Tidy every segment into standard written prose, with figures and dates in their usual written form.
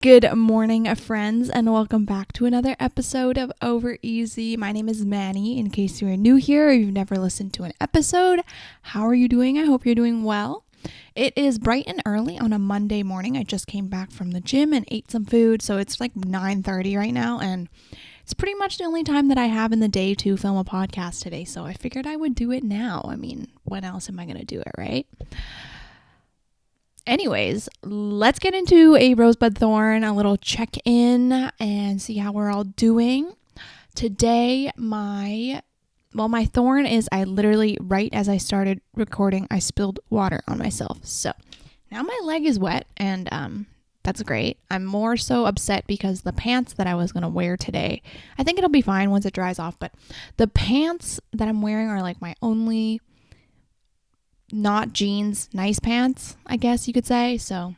Good morning, friends, and welcome back to another episode of Over Easy. My name is Manny. In case you are new here or you've never listened to an episode, how are you doing? I hope you're doing well. It is bright and early on a Monday morning. I just came back from the gym and ate some food, so it's like 9:30 right now, and it's pretty much the only time that I have in the day to film a podcast today, so I figured I would do it now. I mean, when else am I going to do it, right? Anyways, let's get into a rosebud thorn, a little check-in, and see how we're all doing. Today, my thorn is I literally, right as I started recording, I spilled water on myself. So now my leg is wet, and that's great. I'm more so upset because the pants that I was going to wear today, I think it'll be fine once it dries off, but the pants that I'm wearing are like my only not jeans, nice pants, I guess you could say. So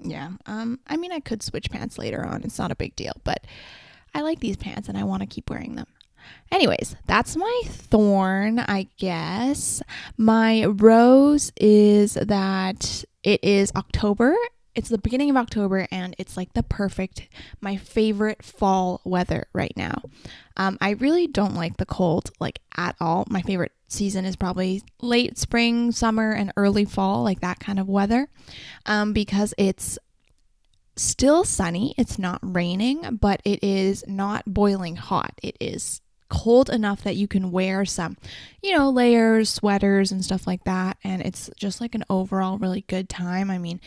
yeah, I mean, I could switch pants later on. It's not a big deal, but I like these pants and I want to keep wearing them. Anyways, that's my thorn, I guess. My rose is that it is October. It's the beginning of October and it's like my favorite fall weather right now. I really don't like the cold like at all. My favorite season is probably late spring, summer, and early fall, like that kind of weather, because it's still sunny. It's not raining, but it is not boiling hot. It is cold enough that you can wear some, layers, sweaters, and stuff like that. And it's just like an overall really good time. I mean,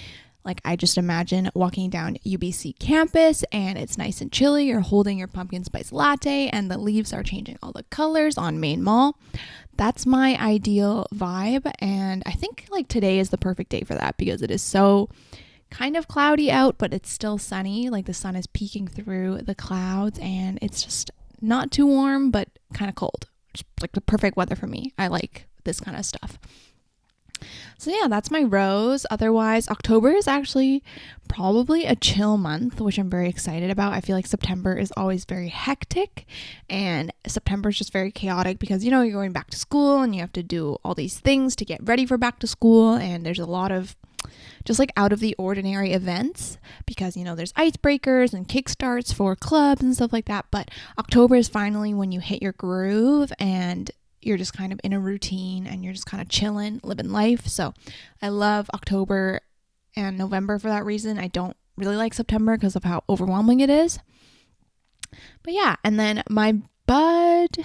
like I just imagine walking down UBC campus and it's nice and chilly. You're holding your pumpkin spice latte and the leaves are changing all the colors on Main Mall. That's my ideal vibe. And I think like today is the perfect day for that because it is so kind of cloudy out, but it's still sunny. Like the sun is peeking through the clouds and it's just not too warm, but kind of cold. Just like the perfect weather for me. I like this kind of stuff. So yeah, that's my rose. Otherwise, October is actually probably a chill month, which I'm very excited about. I feel like September is always very hectic and September is just very chaotic because, you're going back to school and you have to do all these things to get ready for back to school. And there's a lot of just like out of the ordinary events because, there's icebreakers and kickstarts for clubs and stuff like that. But October is finally when you hit your groove and you're just kind of in a routine and you're just kind of chilling, living life. So I love October and November for that reason. I don't really like September because of how overwhelming it is. But yeah, and then my bud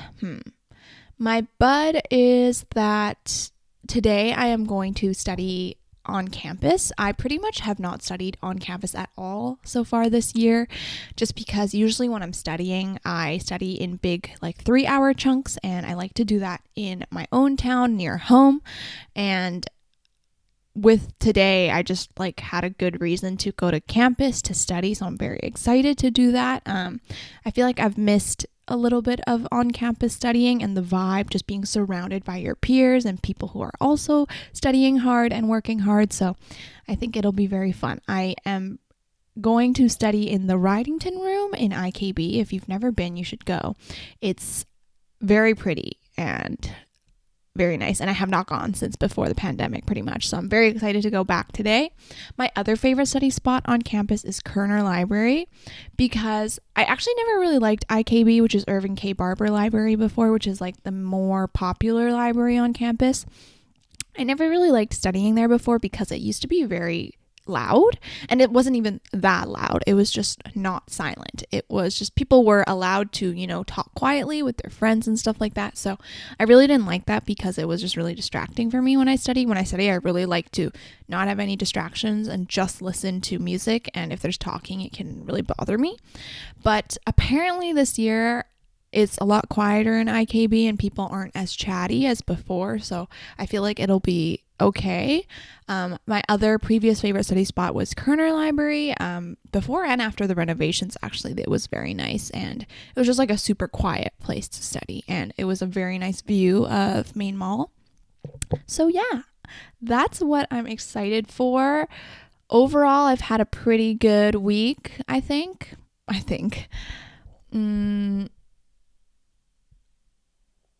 is that today I am going to study on campus. I pretty much have not studied on campus at all so far this year, just because usually when I'm studying, I study in big like 3-hour chunks and I like to do that in my own town near home. And with today, I just like had a good reason to go to campus to study. So I'm very excited to do that. I feel like I've missed a little bit of on-campus studying and the vibe, just being surrounded by your peers and people who are also studying hard and working hard. So I think it'll be very fun. I am going to study in the Ridington room in IKB. If you've never been, you should go. It's very pretty and very nice. And I have not gone since before the pandemic pretty much. So I'm very excited to go back today. My other favorite study spot on campus is Kerner Library because I actually never really liked IKB, which is Irving K. Barber Library before, which is like the more popular library on campus. I never really liked studying there before because it used to be very loud and it wasn't even that loud. It was just not silent. It was just people were allowed to, talk quietly with their friends and stuff like that. So I really didn't like that because it was just really distracting for me when I study. When I study, I really like to not have any distractions and just listen to music. And if there's talking, it can really bother me. But apparently this year, it's a lot quieter in IKB and people aren't as chatty as before. So I feel like it'll be okay. My other previous favorite study spot was Kerner Library. Before and after the renovations, actually, it was very nice. And it was just like a super quiet place to study. And it was a very nice view of Main Mall. So yeah, that's what I'm excited for. Overall, I've had a pretty good week, I think.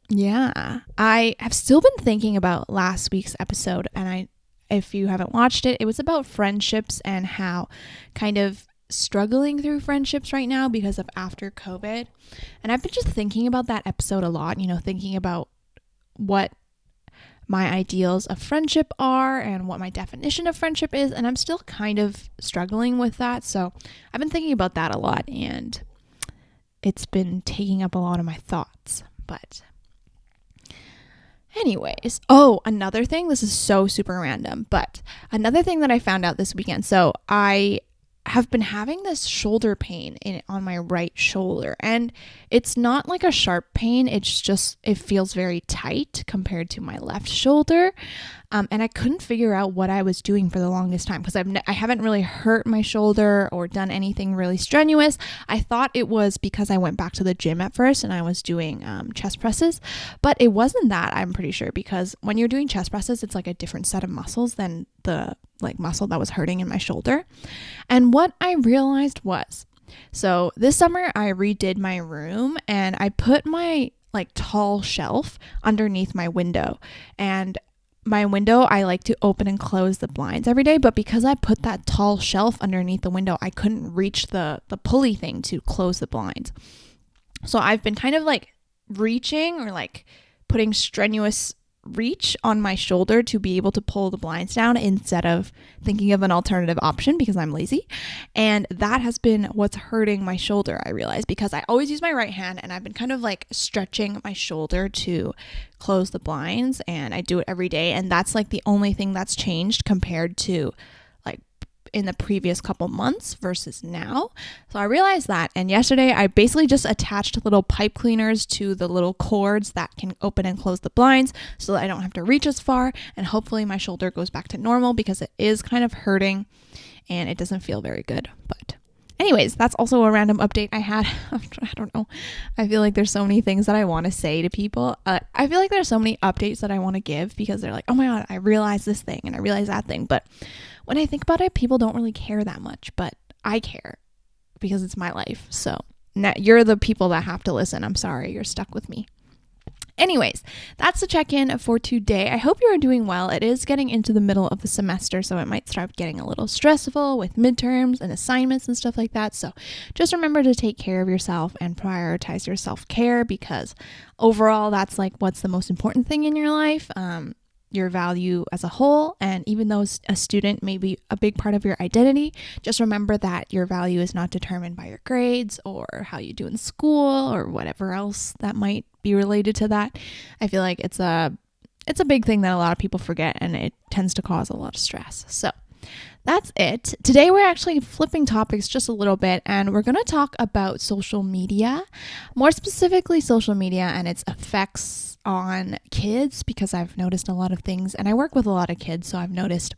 Yeah, I have still been thinking about last week's episode, and if you haven't watched it, it was about friendships and how kind of struggling through friendships right now because of after COVID. And I've been just thinking about that episode a lot, thinking about what my ideals of friendship are and what my definition of friendship is. And I'm still kind of struggling with that. So I've been thinking about that a lot, and it's been taking up a lot of my thoughts. But anyways, another thing, this is so super random, but another thing that I found out this weekend. So I have been having this shoulder pain on my right shoulder, and it's not like a sharp pain. It's just, it feels very tight compared to my left shoulder. And I couldn't figure out what I was doing for the longest time because I haven't really hurt my shoulder or done anything really strenuous. I thought it was because I went back to the gym at first and I was doing chest presses, but it wasn't that, I'm pretty sure, because when you're doing chest presses, it's like a different set of muscles than the muscle that was hurting in my shoulder. And what I realized was, so this summer I redid my room and I put my tall shelf underneath my window, and my window, I like to open and close the blinds every day, but because I put that tall shelf underneath the window, I couldn't reach the pulley thing to close the blinds. So I've been kind of reaching or putting strenuous reach on my shoulder to be able to pull the blinds down instead of thinking of an alternative option because I'm lazy. And that has been what's hurting my shoulder, I realize, because I always use my right hand and I've been kind of stretching my shoulder to close the blinds, and I do it every day. And that's the only thing that's changed compared to in the previous couple months versus now. So I realized that, and yesterday I basically just attached little pipe cleaners to the little cords that can open and close the blinds so that I don't have to reach as far, and hopefully my shoulder goes back to normal because it is kind of hurting and it doesn't feel very good. But anyways, that's also a random update I had. I don't know. I feel like there's so many things that I want to say to people. I feel like there's so many updates that I want to give because they're like, oh my God, I realized this thing and I realized that thing. But when I think about it, people don't really care that much, but I care because it's my life. So now you're the people that have to listen. I'm sorry, you're stuck with me. Anyways, that's the check-in for today. I hope you are doing well. It is getting into the middle of the semester, so it might start getting a little stressful with midterms and assignments and stuff like that. So just remember to take care of yourself and prioritize your self-care, because overall, that's what's the most important thing in your life. Your value as a whole. And even though a student may be a big part of your identity, just remember that your value is not determined by your grades or how you do in school or whatever else that might be related to that. I feel like it's a big thing that a lot of people forget, and it tends to cause a lot of stress. So that's it. Today we're actually flipping topics just a little bit, and we're going to talk about social media, more specifically social media and its effects on kids, because I've noticed a lot of things, and I work with a lot of kids, so I've noticed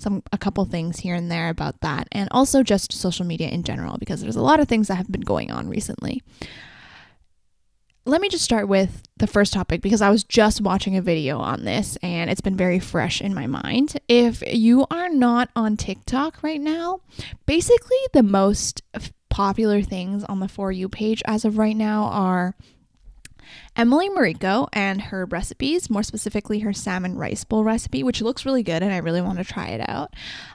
a couple things here and there about that, and also just social media in general, because there's a lot of things that have been going on recently. Let me just start with the first topic, because I was just watching a video on this and it's been very fresh in my mind. If you are not on TikTok right now, basically the most popular things on the For You page as of right now are Emily Mariko and her recipes, more specifically her salmon rice bowl recipe, which looks really good and I really want to try it out.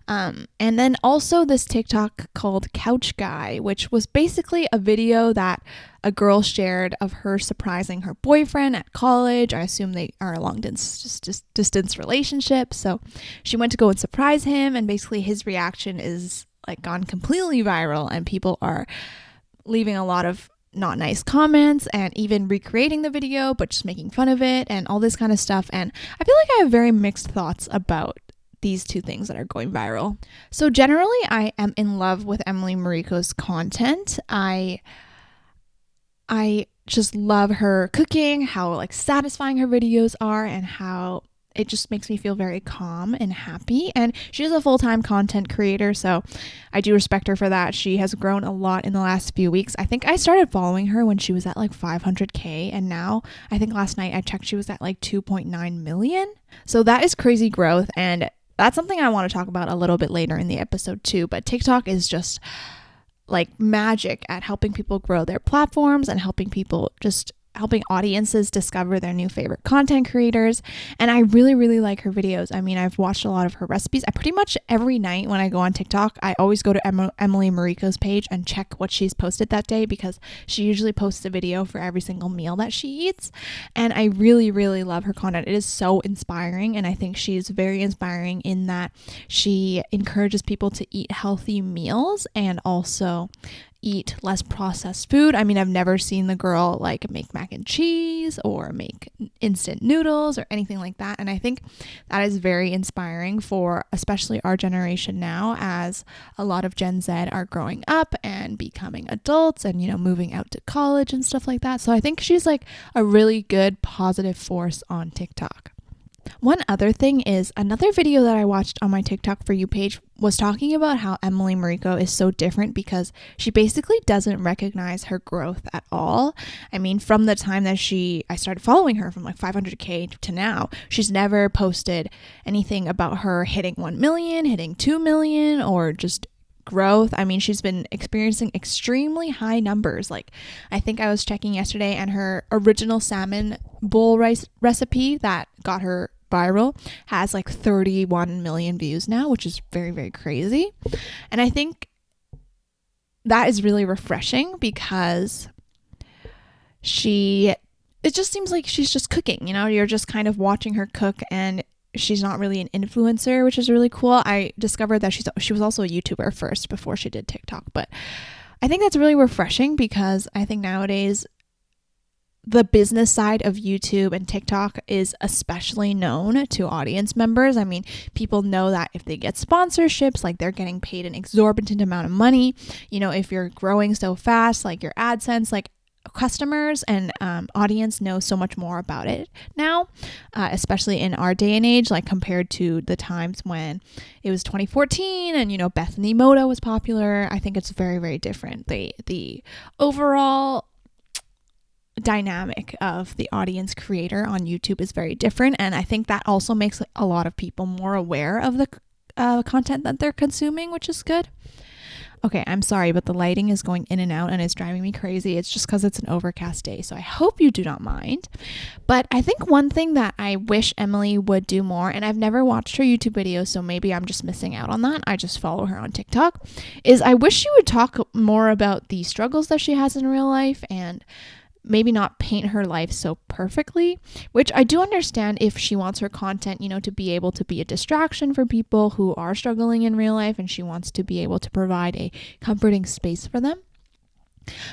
And then also this TikTok called Couch Guy, which was basically a video that a girl shared of her surprising her boyfriend at college. I assume they are a long distance relationship. So she went to go and surprise him, and basically his reaction is gone completely viral, and people are leaving a lot of not nice comments and even recreating the video, but just making fun of it and all this kind of stuff. And I feel like I have very mixed thoughts about these two things that are going viral. So generally, I am in love with Emily Mariko's content. I just love her cooking, how satisfying her videos are, and how it just makes me feel very calm and happy. And she's a full-time content creator, so I do respect her for that. She has grown a lot in the last few weeks. I think I started following her when she was at 500K, and now I think last night I checked she was at 2.9 million. So that is crazy growth, and that's something I want to talk about a little bit later in the episode too. But TikTok is just magic at helping people grow their platforms and helping people just helping audiences discover their new favorite content creators. And I really, really like her videos. I mean, I've watched a lot of her recipes. I pretty much every night when I go on TikTok, I always go to Emily Mariko's page and check what she's posted that day, because she usually posts a video for every single meal that she eats. And I really, really love her content. It is so inspiring. And I think she's very inspiring in that she encourages people to eat healthy meals and also eat less processed food. I mean, I've never seen the girl like make mac and cheese or make instant noodles or anything like that. And I think that is very inspiring for especially our generation now, as a lot of Gen Z are growing up and becoming adults and, you know, moving out to college and stuff like that. So I think she's like a really good positive force on TikTok. One other thing is, another video that I watched on my TikTok For You page was talking about how Emily Mariko is so different because she basically doesn't recognize her growth at all. I mean, from the time that I started following her, from like 500K to now, she's never posted anything about her hitting 1 million, hitting 2 million, or just growth. I mean, she's been experiencing extremely high numbers. Like, I think I was checking yesterday, and her original salmon bowl rice recipe that got her viral has like 31 million views now, which is very, very crazy. And I think that is really refreshing because it just seems like she's just cooking, you know, you're just kind of watching her cook, and she's not really an influencer, which is really cool. I discovered that she was also a YouTuber first before she did TikTok, but I think that's really refreshing because I think nowadays the business side of YouTube and TikTok is especially known to audience members. I mean, people know that if they get sponsorships, like they're getting paid an exorbitant amount of money. You know, if you're growing so fast, like your AdSense, like customers and audience know so much more about it now, especially in our day and age, like compared to the times when it was 2014 and, you know, Bethany Moda was popular. I think it's very, very different. The overall dynamic of the audience creator on YouTube is very different, and I think that also makes a lot of people more aware of the content that they're consuming, which is good. Okay, I'm sorry, but the lighting is going in and out and it's driving me crazy. It's just because it's an overcast day, so I hope you do not mind. But I think one thing that I wish Emily would do more, and I've never watched her YouTube videos, so maybe I'm just missing out on that, I just follow her on TikTok, is I wish she would talk more about the struggles that she has in real life and maybe not paint her life so perfectly, which I do understand if she wants her content, you know, to be able to be a distraction for people who are struggling in real life, and she wants to be able to provide a comforting space for them.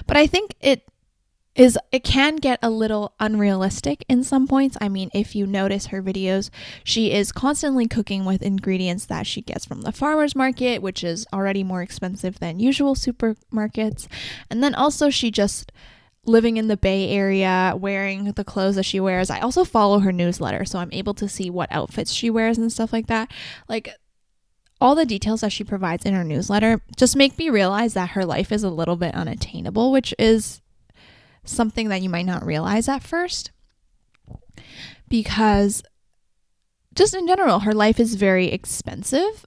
But I think it can get a little unrealistic in some points. I mean, if you notice her videos, she is constantly cooking with ingredients that she gets from the farmer's market, which is already more expensive than usual supermarkets. And then also she just living in the Bay Area, wearing the clothes that she wears. I also follow her newsletter, so I'm able to see what outfits she wears and stuff like that. Like, all the details that she provides in her newsletter just make me realize that her life is a little bit unattainable, which is something that you might not realize at first. Because just in general, her life is very expensive.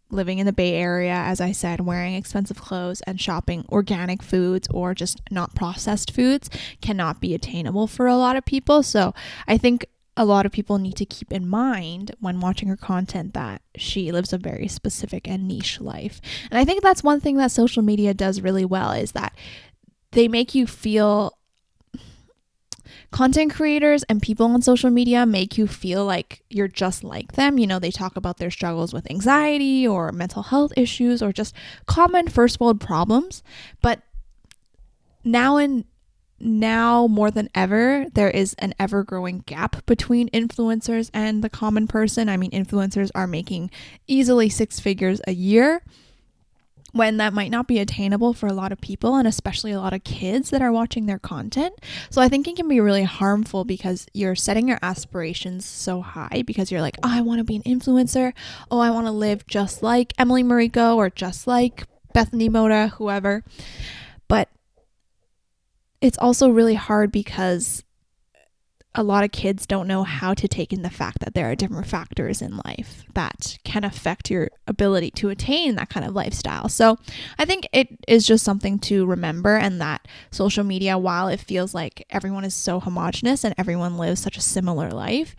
Living in the Bay Area, as I said, wearing expensive clothes and shopping organic foods or just not processed foods cannot be attainable for a lot of people. So I think a lot of people need to keep in mind when watching her content that she lives a very specific and niche life. And I think that's one thing that social media does really well, is that they make you feel, content creators and people on social media make you feel like you're just like them. You know, they talk about their struggles with anxiety or mental health issues or just common first world problems. But now more than ever, there is an ever-growing gap between influencers and the common person. I mean, influencers are making easily 6 figures a year, when that might not be attainable for a lot of people, and especially a lot of kids that are watching their content. So I think it can be really harmful because you're setting your aspirations so high because you're like, oh, I want to be an influencer. Oh, I want to live just like Emily Mariko or just like Bethany Moda, whoever. But it's also really hard because a lot of kids don't know how to take in the fact that there are different factors in life that can affect your ability to attain that kind of lifestyle. So I think it is just something to remember, and that social media, while it feels like everyone is so homogenous and everyone lives such a similar life,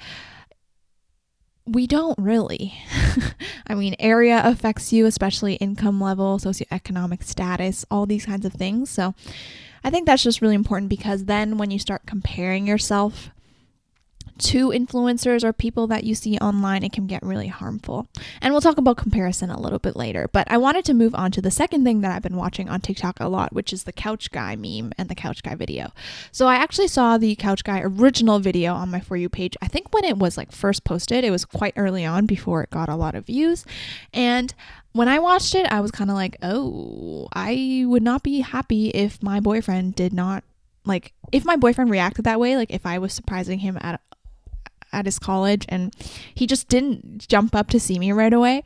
we don't really. I mean, area affects you, especially income level, socioeconomic status, all these kinds of things. So I think that's just really important, because then when you start comparing yourself to influencers or people that you see online, it can get really harmful. And we'll talk about comparison a little bit later. But I wanted to move on to the second thing that I've been watching on TikTok a lot, which is the couch guy meme and the couch guy video. So I actually saw the couch guy original video on my For You page. I think when it was like first posted, it was quite early on before it got a lot of views. And when I watched it, I was kind of like, oh, I would not be happy if my boyfriend did not, like, if my boyfriend reacted that way, like if I was surprising him at his college and he just didn't jump up to see me right away,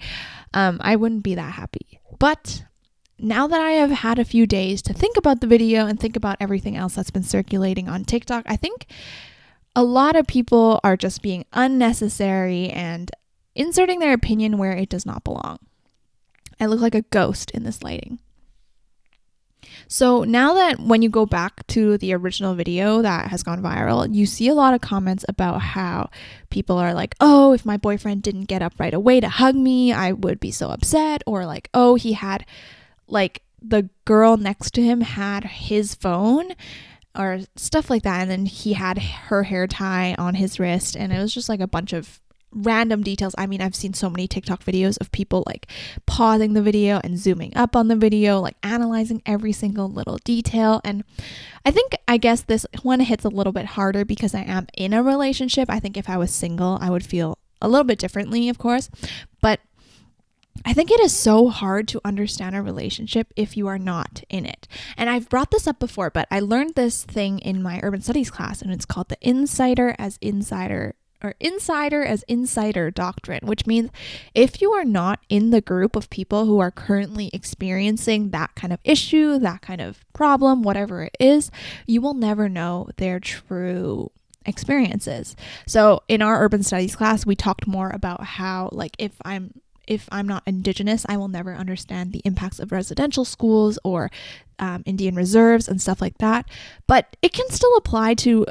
I wouldn't be that happy. But now that I have had a few days to think about the video and think about everything else that's been circulating on TikTok, I think a lot of people are just being unnecessary and inserting their opinion where it does not belong. I look like a ghost in this lighting. So now that when you go back to the original video that has gone viral, you see a lot of comments about how people are like, oh, if my boyfriend didn't get up right away to hug me, I would be so upset. Or like, oh, he had, like, the girl next to him had his phone or stuff like that. And then he had her hair tie on his wrist. And it was just like a bunch of random details. I mean, I've seen so many TikTok videos of people like pausing the video and zooming up on the video, like analyzing every single little detail. And I guess this one hits a little bit harder because I am in a relationship. I think if I was single, I would feel a little bit differently, of course. But I think it is so hard to understand a relationship if you are not in it. And I've brought this up before, but I learned this thing in my urban studies class, and it's called the insider as insider doctrine, which means if you are not in the group of people who are currently experiencing that kind of issue, that kind of problem, whatever it is, you will never know their true experiences. So in our urban studies class, we talked more about how, like, if I'm not Indigenous, I will never understand the impacts of residential schools or Indian reserves and stuff like that. But it can still apply to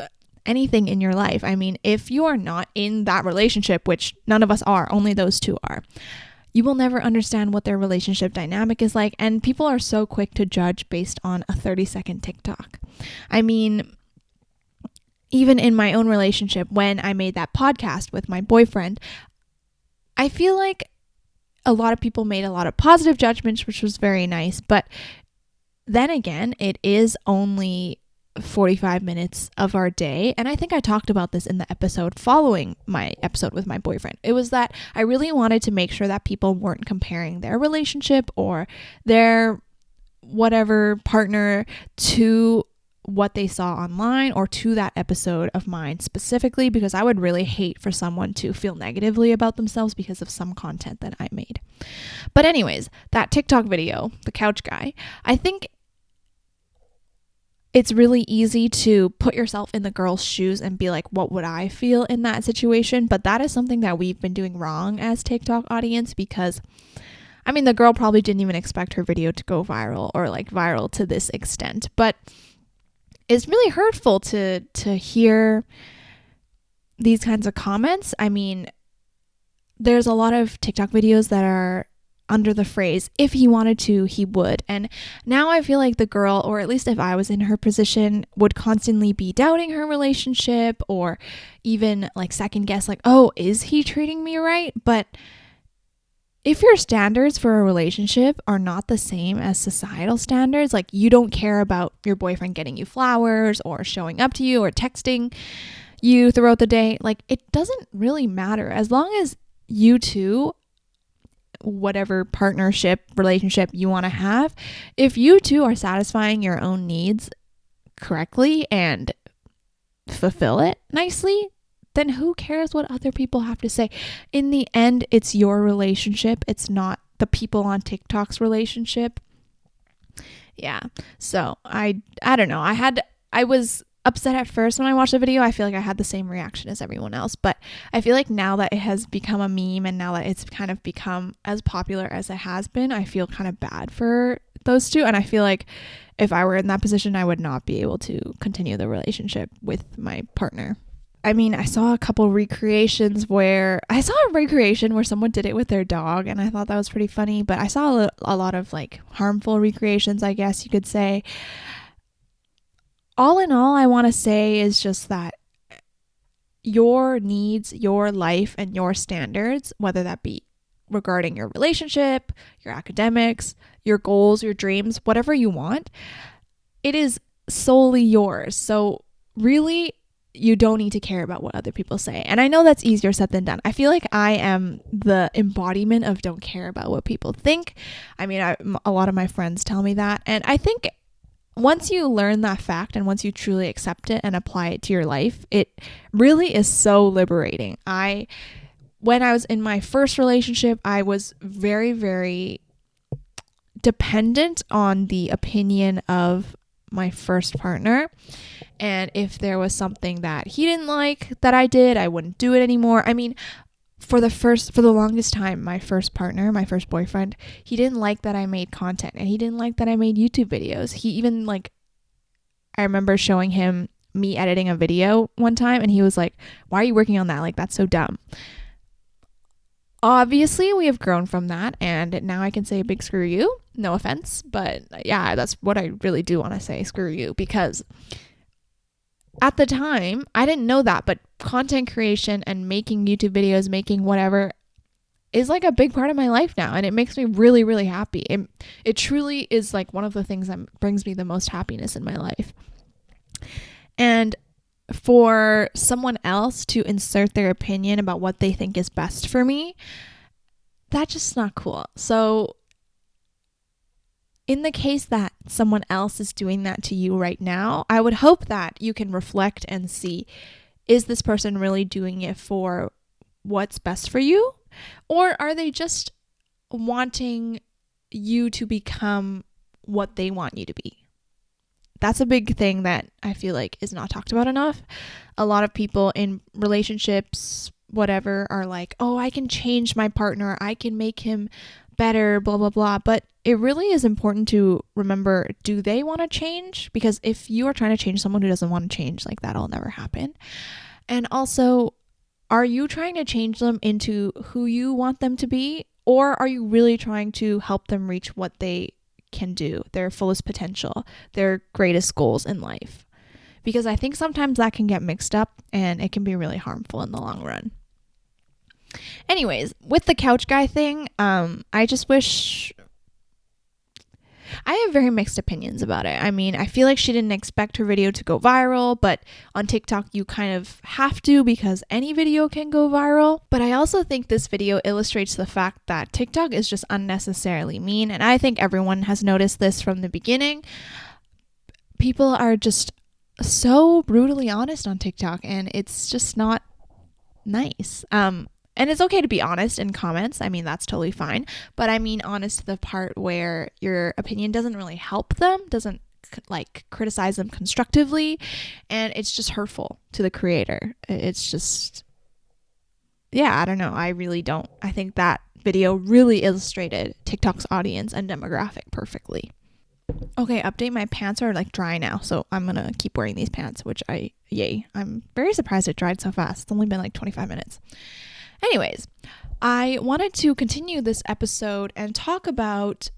anything in your life. I mean, if you are not in that relationship, which none of us are, only those two are, you will never understand what their relationship dynamic is like. And people are so quick to judge based on a 30-second TikTok. I mean, even in my own relationship, when I made that podcast with my boyfriend, I feel like a lot of people made a lot of positive judgments, which was very nice. But then again, it is only 45 minutes of our day. And I think I talked about this in the episode following my episode with my boyfriend. It was that I really wanted to make sure that people weren't comparing their relationship or their whatever partner to what they saw online or to that episode of mine specifically, because I would really hate for someone to feel negatively about themselves because of some content that I made. But anyways, that TikTok video, the couch guy, I think it's really easy to put yourself in the girl's shoes and be like, what would I feel in that situation? But that is something that we've been doing wrong as TikTok audience, because I mean, the girl probably didn't even expect her video to go viral or like viral to this extent, but it's really hurtful to hear these kinds of comments. I mean, there's a lot of TikTok videos that are under the phrase, if he wanted to, he would. And now I feel like the girl, or at least if I was in her position, would constantly be doubting her relationship or even like second guess, like, oh, is he treating me right? But if your standards for a relationship are not the same as societal standards, like you don't care about your boyfriend getting you flowers or showing up to you or texting you throughout the day, like it doesn't really matter as long as you two, whatever partnership, relationship you want to have, if you two are satisfying your own needs correctly and fulfill it nicely, then who cares what other people have to say? In the end, it's your relationship. It's not the people on TikTok's relationship. Yeah. So I don't know. I was upset at first when I watched the video. I feel like I had the same reaction as everyone else, but I feel like now that it has become a meme and now that it's kind of become as popular as it has been, I feel kind of bad for those two. And I feel like if I were in that position, I would not be able to continue the relationship with my partner. I mean, I saw a recreation where someone did it with their dog, and I thought that was pretty funny, but I saw a lot of like harmful recreations, I guess you could say. All in all, I want to say is just that your needs, your life, and your standards, whether that be regarding your relationship, your academics, your goals, your dreams, whatever you want, it is solely yours. So really, you don't need to care about what other people say. And I know that's easier said than done. I feel like I am the embodiment of don't care about what people think. I mean, a lot of my friends tell me that. And I think once you learn that fact and once you truly accept it and apply it to your life, it really is so liberating. When I was in my first relationship, I was very, very dependent on the opinion of my first partner. And if there was something that he didn't like that I did, I wouldn't do it anymore. I mean, for the longest time, my first partner, my first boyfriend, he didn't like that I made content and he didn't like that I made YouTube videos. He even I remember showing him me editing a video one time and he was like, "Why are you working on that? Like, that's so dumb." Obviously, we have grown from that and now I can say a big screw you. No offense, but yeah, that's what I really do want to say, screw you, because at the time, I didn't know that, but content creation and making YouTube videos, making whatever is like a big part of my life now. And it makes me really, really happy. It truly is like one of the things that brings me the most happiness in my life. And for someone else to insert their opinion about what they think is best for me, that's just not cool. So in the case that someone else is doing that to you right now, I would hope that you can reflect and see, is this person really doing it for what's best for you? Or are they just wanting you to become what they want you to be? That's a big thing that I feel like is not talked about enough. A lot of people in relationships, whatever, are like, "Oh, I can change my partner. I can make him better, blah, blah, blah." But it really is important to remember, do they want to change? Because if you are trying to change someone who doesn't want to change, like, that'll never happen. And also, are you trying to change them into who you want them to be? Or are you really trying to help them reach what they can do, their fullest potential, their greatest goals in life? Because I think sometimes that can get mixed up and it can be really harmful in the long run. Anyways, with the couch guy thing, I just wish... I have very mixed opinions about it. I mean, I feel like she didn't expect her video to go viral, but on TikTok you kind of have to because any video can go viral. But I also think this video illustrates the fact that TikTok is just unnecessarily mean, and I think everyone has noticed this from the beginning. People are just so brutally honest on TikTok, and it's just not nice. And it's okay to be honest in comments. I mean, that's totally fine. But I mean honest to the part where your opinion doesn't really help them, doesn't like criticize them constructively, and it's just hurtful to the creator. It's just, yeah, I don't know. I really don't. I think that video really illustrated TikTok's audience and demographic perfectly. Okay, update. My pants are like dry now, so I'm gonna keep wearing these pants, which I'm very surprised it dried so fast. It's only been like 25 minutes. Anyways, I wanted to continue this episode and talk about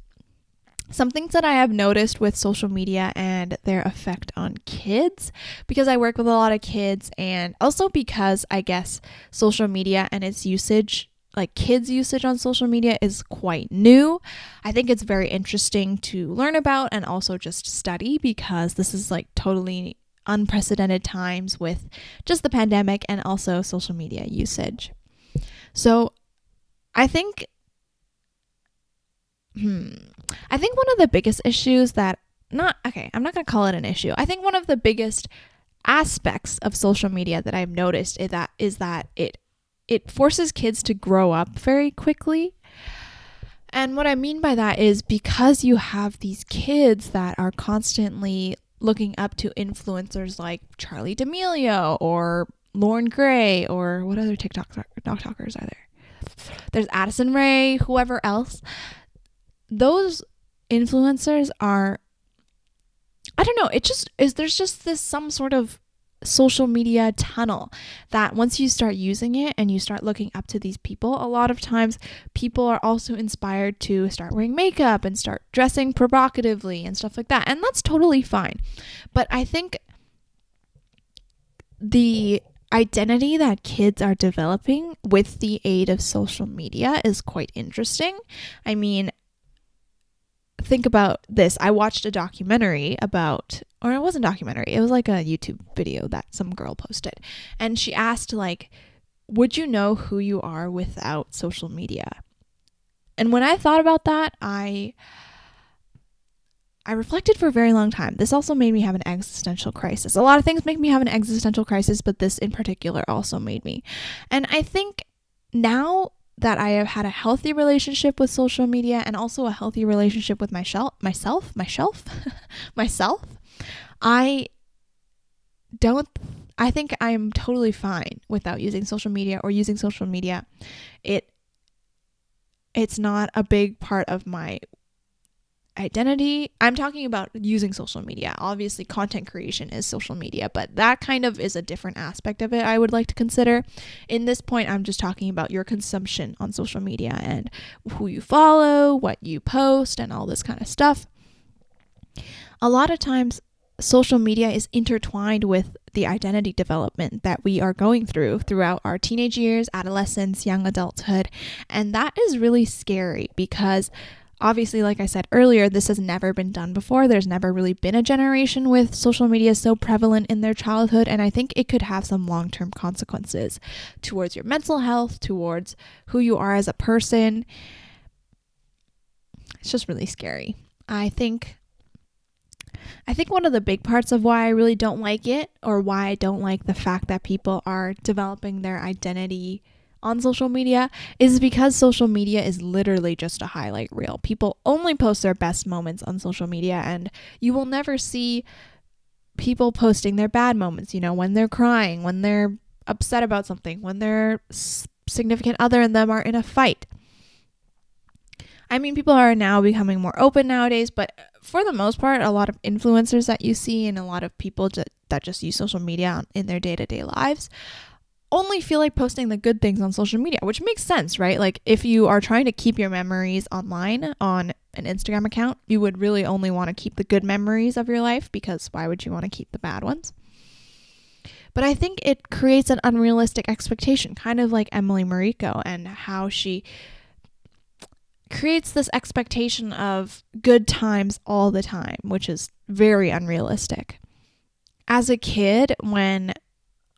some things that I have noticed with social media and their effect on kids, because I work with a lot of kids, and also because I guess social media and its usage, like kids' usage on social media, is quite new. I think it's very interesting to learn about and also just study, because this is like totally unprecedented times with just the pandemic and also social media usage. So I think one of the biggest issues I'm not going to call it an issue. I think one of the biggest aspects of social media that I've noticed is that it forces kids to grow up very quickly. And what I mean by that is because you have these kids that are constantly looking up to influencers like Charlie D'Amelio or Lauren Gray, or what other TikTokers are there? There's Addison Rae, whoever else. Those influencers are, I don't know, it just is, there's just this some sort of social media tunnel that once you start using it and you start looking up to these people, a lot of times people are also inspired to start wearing makeup and start dressing provocatively and stuff like that. And that's totally fine. But I think the identity that kids are developing with the aid of social media is quite interesting. I mean, think about this. I watched a documentary about, or it wasn't a documentary, it was like a YouTube video that some girl posted. And she asked, like, would you know who you are without social media? And when I thought about that, I reflected for a very long time. This also made me have an existential crisis. A lot of things make me have an existential crisis, but this in particular also made me. And I think now that I have had a healthy relationship with social media and also a healthy relationship with myself, I think I'm totally fine without using social media or using social media. It's not a big part of my identity. I'm talking about using social media. Obviously, content creation is social media, but that kind of is a different aspect of it I would like to consider. In this point, I'm just talking about your consumption on social media and who you follow, what you post, and all this kind of stuff. A lot of times, social media is intertwined with the identity development that we are going throughout our teenage years, adolescence, young adulthood, and that is really scary because obviously, like I said earlier, this has never been done before. There's never really been a generation with social media so prevalent in their childhood, and I think it could have some long-term consequences towards your mental health, towards who you are as a person. It's just really scary. I think one of the big parts of why I really don't like it, or why I don't like the fact that people are developing their identity on social media, is because social media is literally just a highlight reel. People only post their best moments on social media, and you will never see people posting their bad moments, when they're crying, when they're upset about something, when their significant other and them are in a fight. I mean, people are now becoming more open nowadays, but for the most part, a lot of influencers that you see and a lot of people that just use social media in their day-to-day lives only feel like posting the good things on social media, which makes sense, right? Like, if you are trying to keep your memories online on an Instagram account, you would really only want to keep the good memories of your life, because why would you want to keep the bad ones? But I think it creates an unrealistic expectation, kind of like Emily Mariko, and how she creates this expectation of good times all the time, which is very unrealistic. As a kid,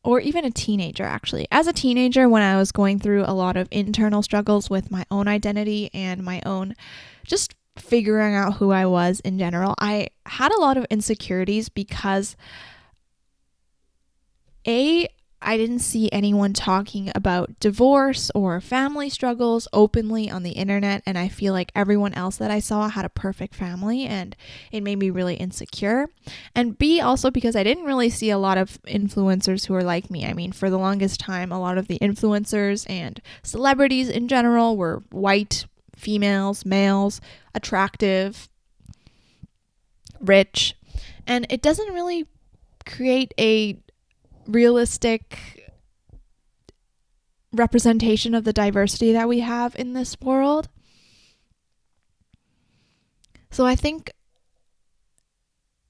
or even a teenager, actually. As a teenager, when I was going through a lot of internal struggles with my own identity and my own just figuring out who I was in general, I had a lot of insecurities because I didn't see anyone talking about divorce or family struggles openly on the internet, and I feel like everyone else that I saw had a perfect family, and it made me really insecure. And B, also because I didn't really see a lot of influencers who are like me. I mean, for the longest time, a lot of the influencers and celebrities in general were white, females, males, attractive, rich, and it doesn't really create a realistic representation of the diversity that we have in this world. So I think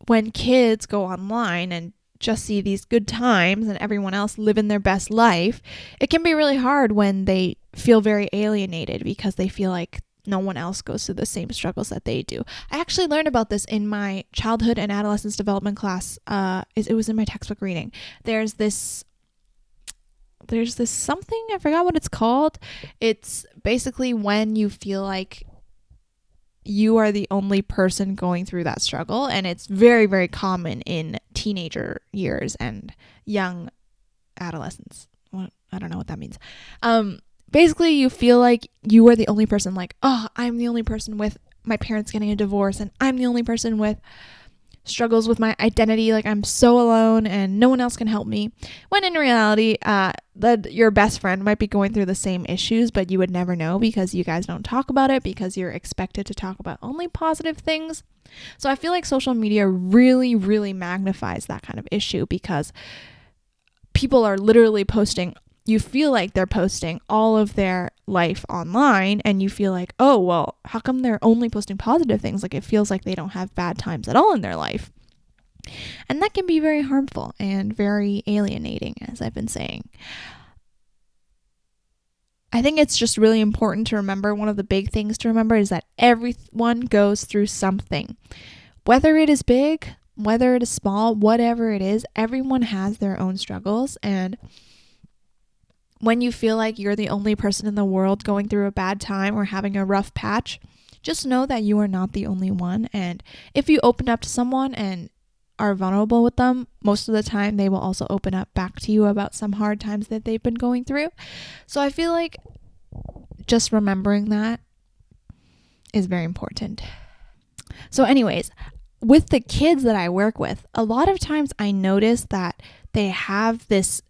when kids go online and just see these good times and everyone else living their best life, it can be really hard when they feel very alienated because they feel like no one else goes through the same struggles that they do. I actually learned about this in my childhood and adolescence development class. It was in my textbook reading. There's this something, I forgot what it's called. It's basically when you feel like you are the only person going through that struggle, and it's very, very common in teenager years and young adolescence. Well, I don't know what that means. Basically, you feel like you are the only person, like, oh, I'm the only person with my parents getting a divorce, and I'm the only person with struggles with my identity, like I'm so alone and no one else can help me, when in reality your best friend might be going through the same issues, but you would never know because you guys don't talk about it, because you're expected to talk about only positive things. So I feel like social media really, really magnifies that kind of issue, because people are literally posting, you feel like they're posting all of their life online, and you feel like, oh, well, how come they're only posting positive things? Like, it feels like they don't have bad times at all in their life. And that can be very harmful and very alienating, as I've been saying. I think it's just really important to remember, one of the big things to remember is that everyone goes through something. Whether it is big, whether it is small, whatever it is, everyone has their own struggles. And when you feel like you're the only person in the world going through a bad time or having a rough patch, just know that you are not the only one. And if you open up to someone and are vulnerable with them, most of the time they will also open up back to you about some hard times that they've been going through. So I feel like just remembering that is very important. So anyways, with the kids that I work with, a lot of times I notice that they have this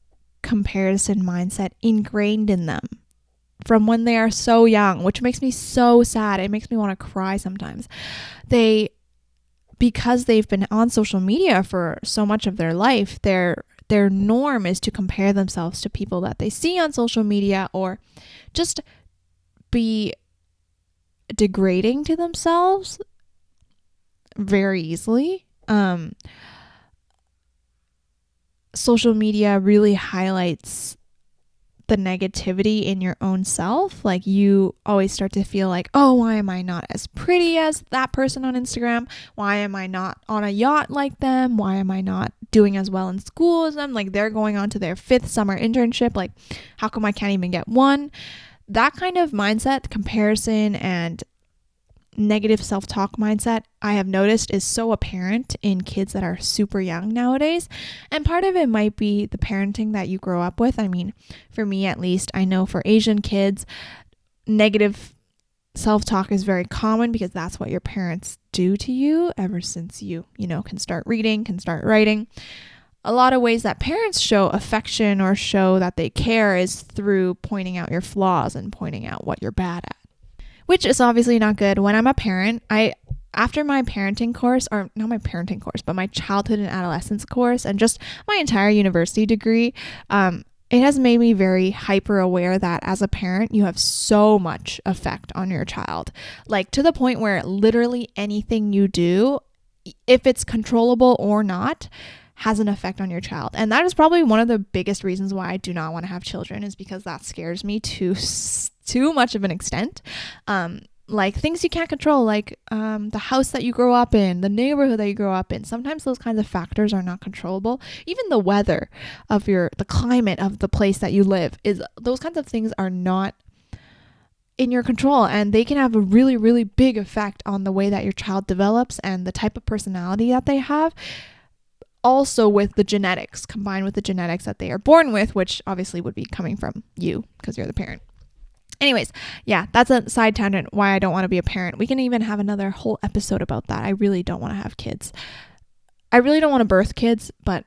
comparison mindset ingrained in them from when they are so young, which makes me so sad. It makes me want to cry sometimes. Because they've been on social media for so much of their life, their norm is to compare themselves to people that they see on social media, or just be degrading to themselves very easily. Social media really highlights the negativity in your own self. Like, you always start to feel like, oh, why am I not as pretty as that person on Instagram? Why am I not on a yacht like them? Why am I not doing as well in school as them? Like, they're going on to their 5th summer internship. Like, how come I can't even get one? That kind of mindset, comparison, and negative self-talk mindset, I have noticed is so apparent in kids that are super young nowadays. And part of it might be the parenting that you grow up with. I mean, for me at least, I know for Asian kids, negative self-talk is very common because that's what your parents do to you ever since you can start reading, can start writing. A lot of ways that parents show affection or show that they care is through pointing out your flaws and pointing out what you're bad at, which is obviously not good. When I'm a parent, after my parenting course, or not my parenting course, but my childhood and adolescence course, and just my entire university degree, it has made me very hyper aware that as a parent, you have so much effect on your child. Like, to the point where literally anything you do, if it's controllable or not, has an effect on your child. And that is probably one of the biggest reasons why I do not want to have children, is because that scares me to too much of an extent. Like, things you can't control, like the house that you grow up in, the neighborhood that you grow up in. Sometimes those kinds of factors are not controllable. Even the weather of the climate of the place that you live, those kinds of things are not in your control, and they can have a really, really big effect on the way that your child develops and the type of personality that they have. Also with the genetics, combined with the genetics that they are born with, which obviously would be coming from you because you're the parent. Anyways, yeah, that's a side tangent why I don't want to be a parent. We can even have another whole episode about that. I really don't want to have kids. I really don't want to birth kids, but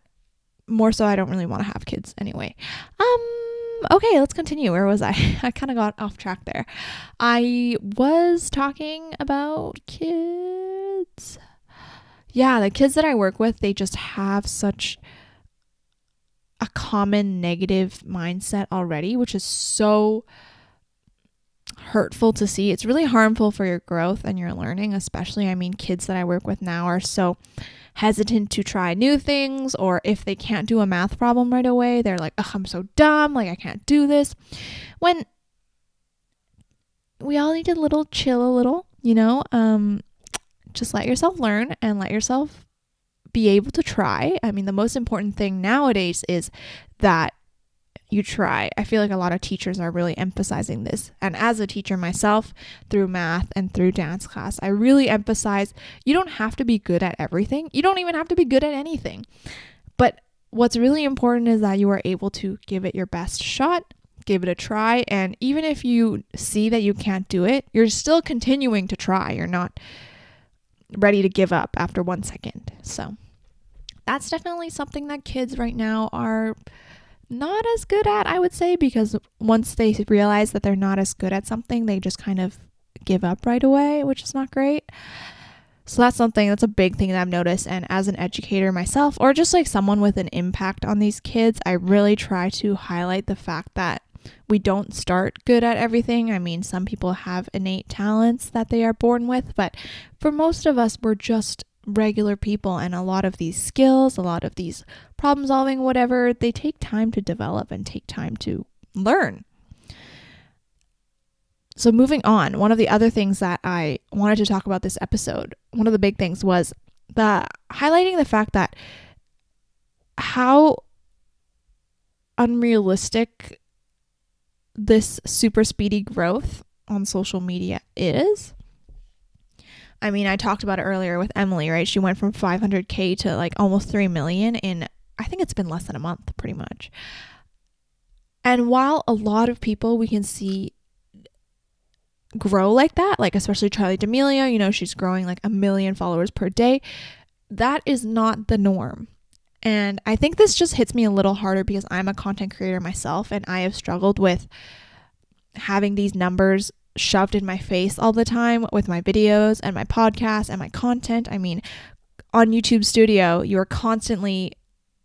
more so I don't really want to have kids anyway. Okay, let's continue. Where was I? I kind of got off track there. I was talking about kids. Yeah, the kids that I work with, they just have such a common negative mindset already, which is so hurtful to see. It's really harmful for your growth and your learning, especially. I mean, kids that I work with now are so hesitant to try new things, or if they can't do a math problem right away, they're like, ugh, I'm so dumb, like I can't do this. When we all need to chill a little, just let yourself learn and let yourself be able to try. I mean, the most important thing nowadays is that you try. I feel like a lot of teachers are really emphasizing this. And as a teacher myself, through math and through dance class, I really emphasize you don't have to be good at everything. You don't even have to be good at anything. But what's really important is that you are able to give it your best shot, give it a try. And even if you see that you can't do it, you're still continuing to try. You're not ready to give up after 1 second. So that's definitely something that kids right now are not as good at, I would say, because once they realize that they're not as good at something, they just kind of give up right away, which is not great. So that's a big thing that I've noticed. And as an educator myself, or just like someone with an impact on these kids, I really try to highlight the fact that we don't start good at everything. I mean, some people have innate talents that they are born with, but for most of us, we're just regular people, and a lot of these skills, a lot of these problem solving, whatever, they take time to develop and take time to learn. So moving on, one of the other things that I wanted to talk about this episode, one of the big things was highlighting the fact that how unrealistic this super speedy growth on social media is. I mean, I talked about it earlier with Emily, right? She went from 500K to like almost 3 million in, I think it's been less than a month, pretty much. And while a lot of people we can see grow like that, like especially Charli D'Amelio, she's growing like 1 million followers per day, that is not the norm. And I think this just hits me a little harder because I'm a content creator myself, and I have struggled with having these numbers shoved in my face all the time with my videos and my podcast and my content. I mean, on YouTube Studio, you're constantly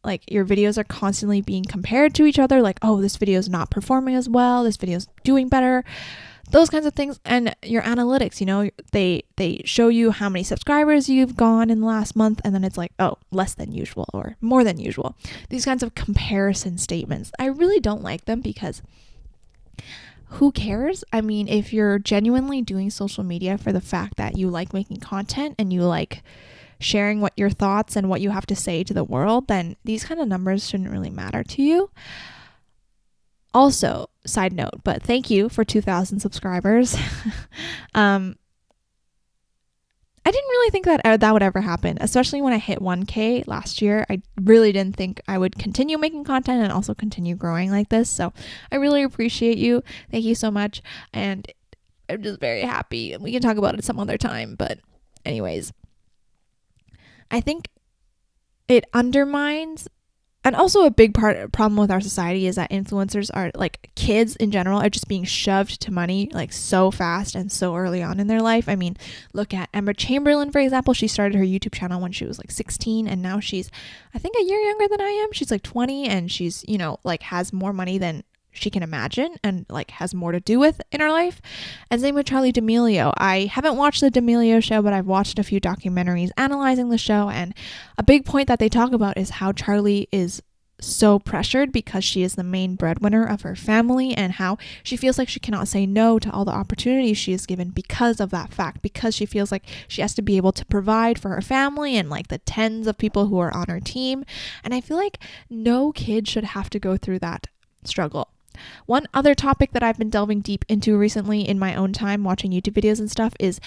like, your videos are constantly being compared to each other, like, oh, this video is not performing as well, this video is doing better, those kinds of things. And your analytics, they show you how many subscribers you've gone in the last month, and then it's like, oh, less than usual or more than usual. These kinds of comparison statements, I really don't like them, because who cares? I mean, if you're genuinely doing social media for the fact that you like making content and you like sharing what your thoughts and what you have to say to the world, then these kind of numbers shouldn't really matter to you. Also, side note, but thank you for 2,000 subscribers. I didn't really think that would ever happen, especially when I hit 1K last year. I really didn't think I would continue making content and also continue growing like this. So I really appreciate you. Thank you so much. And I'm just very happy. We can talk about it some other time. But anyways, I think it undermines. And also a big problem with our society is that influencers are, like, kids in general are just being shoved to money like so fast and so early on in their life. I mean, look at Emma Chamberlain, for example. She started her YouTube channel when she was like 16, and now she's, I think, a year younger than I am. She's like 20, and she's, like, has more money than she can imagine and like has more to do with in her life. And same with Charli D'Amelio. I haven't watched the D'Amelio show, but I've watched a few documentaries analyzing the show, and a big point that they talk about is how Charli is so pressured because she is the main breadwinner of her family, and how she feels like she cannot say no to all the opportunities she is given because of that fact, because she feels like she has to be able to provide for her family and like the tens of people who are on her team. And I feel like no kid should have to go through that struggle. One other topic that I've been delving deep into recently in my own time watching YouTube videos and stuff is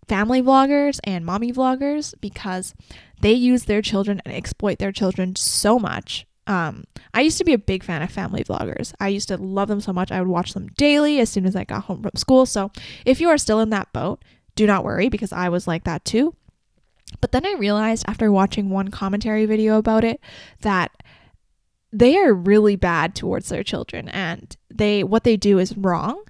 family vloggers and mommy vloggers, because they use their children and exploit their children so much. I used to be a big fan of family vloggers. I used to love them so much. I would watch them daily as soon as I got home from school. So if you are still in that boat, do not worry, because I was like that too. But then I realized after watching one commentary video about it that they are really bad towards their children, and what they do is wrong.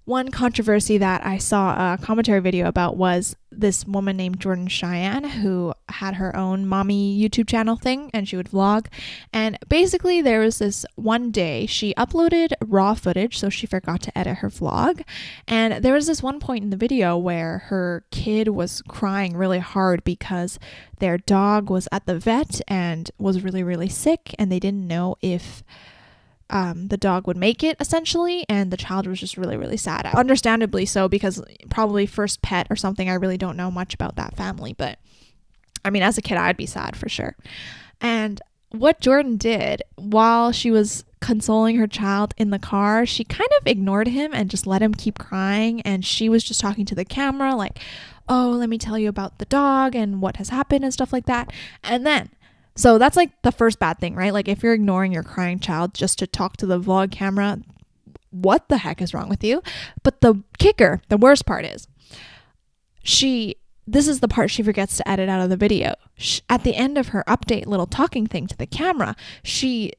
One controversy that I saw a commentary video about was this woman named Jordan Cheyenne, who had her own mommy YouTube channel thing, and she would vlog. And basically there was this one day she uploaded raw footage, so she forgot to edit her vlog. And there was this one point in the video where her kid was crying really hard because their dog was at the vet and was really, really sick, and they didn't know if the dog would make it, essentially, and the child was just really, really sad. Understandably so, because probably first pet or something. I really don't know much about that family, but I mean, as a kid, I'd be sad for sure. And what Jordan did while she was consoling her child in the car, she kind of ignored him and just let him keep crying, and she was just talking to the camera like, oh, let me tell you about the dog and what has happened and stuff like that. And then so that's like the first bad thing, right? Like, if you're ignoring your crying child just to talk to the vlog camera, what the heck is wrong with you? But the kicker, the worst part is, she this is the part she forgets to edit out of the video. At the end of her update little talking thing to the camera, she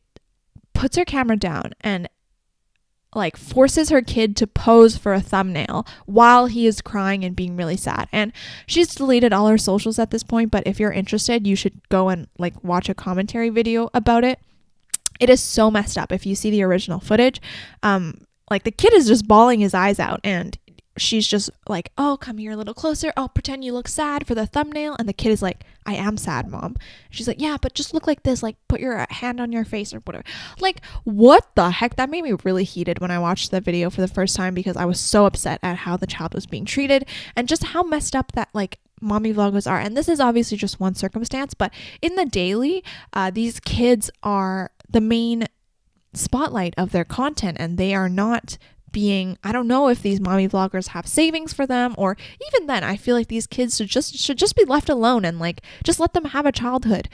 puts her camera down and like forces her kid to pose for a thumbnail while he is crying and being really sad. And she's deleted all her socials at this point, but if you're interested, you should go and like watch a commentary video about it. It is so messed up. If you see the original footage, like the kid is just bawling his eyes out, and she's just like, oh, come here a little closer. I'll pretend you look sad for the thumbnail. And the kid is like, I am sad, Mom. She's like, yeah, but just look like this. Like, put your hand on your face or whatever. Like, what the heck? That made me really heated when I watched the video for the first time, because I was so upset at how the child was being treated and just how messed up that like mommy vloggers are. And this is obviously just one circumstance, but in the daily, these kids are the main spotlight of their content, and they are not being, I don't know if these mommy vloggers have savings for them, or even then I feel like these kids should just be left alone and like just let them have a childhood.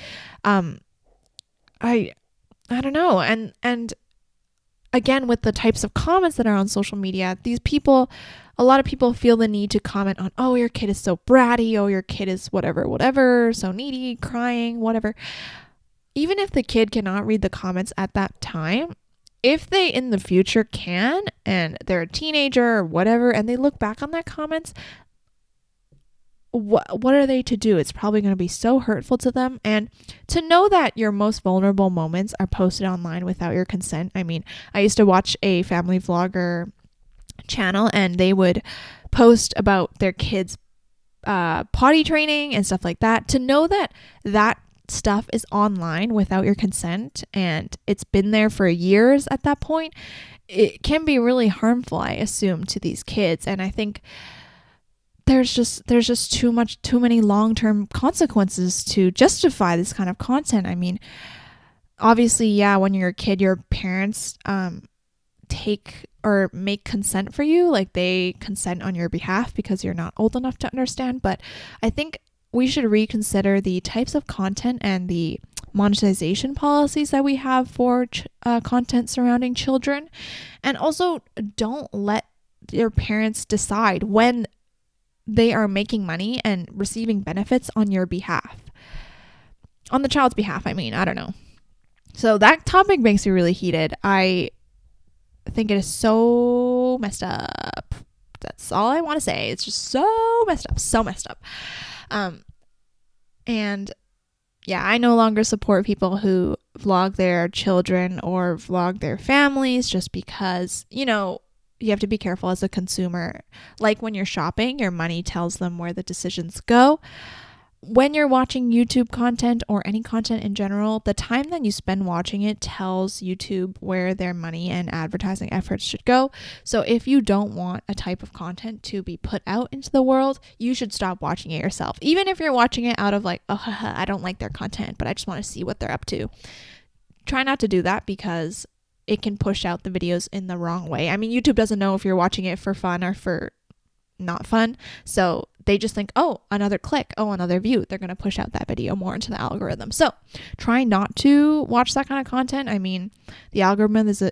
I don't know. And again, with the types of comments that are on social media, these people, a lot of people feel the need to comment on, oh, your kid is so bratty, oh, your kid is whatever, so needy, crying, whatever. Even if the kid cannot read the comments at that time, if they in the future can, and they're a teenager or whatever, and they look back on that comments, what are they to do? It's probably going to be so hurtful to them. And to know that your most vulnerable moments are posted online without your consent. I mean, I used to watch a family vlogger channel, and they would post about their kids' potty training and stuff like that. To know that stuff is online without your consent, and it's been there for years at that point, it can be really harmful, I assume, to these kids. And I think there's just too many long-term consequences to justify this kind of content. I mean, obviously, yeah, when you're a kid, your parents take or make consent for you, like they consent on your behalf because you're not old enough to understand. But I think we should reconsider the types of content and the monetization policies that we have for content surrounding children. And also, don't let your parents decide when they are making money and receiving benefits on your behalf. On the child's behalf, I mean, I don't know. So that topic makes me really heated. I think it is so messed up. That's all I want to say. It's just so messed up. And yeah, I no longer support people who vlog their children or vlog their families, just because, you know, you have to be careful as a consumer. Like when you're shopping, your money tells them where the decisions go. When you're watching YouTube content or any content in general, the time that you spend watching it tells YouTube where their money and advertising efforts should go. So if you don't want a type of content to be put out into the world, you should stop watching it yourself. Even if you're watching it out of like, oh, I don't like their content, but I just want to see what they're up to. Try not to do that, because it can push out the videos in the wrong way. I mean, YouTube doesn't know if you're watching it for fun or for not fun. So they just think, oh, another click, oh, another view. They're going to push out that video more into the algorithm. So try not to watch that kind of content. I mean, the algorithm is a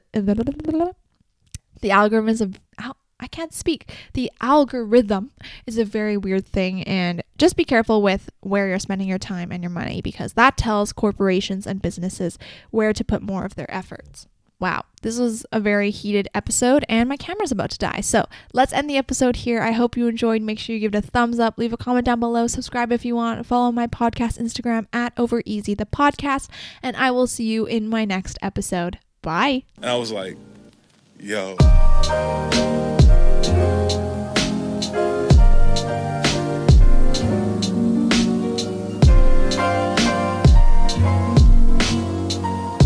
very weird thing, and just be careful with where you're spending your time and your money, because that tells corporations and businesses where to put more of their efforts. Wow, this was a very heated episode, and my camera's about to die. So let's end the episode here. I hope you enjoyed. Make sure you give it a thumbs up, leave a comment down below, subscribe if you want, follow my podcast Instagram at OverEasy the podcast, and I will see you in my next episode. Bye. And I was like, yo.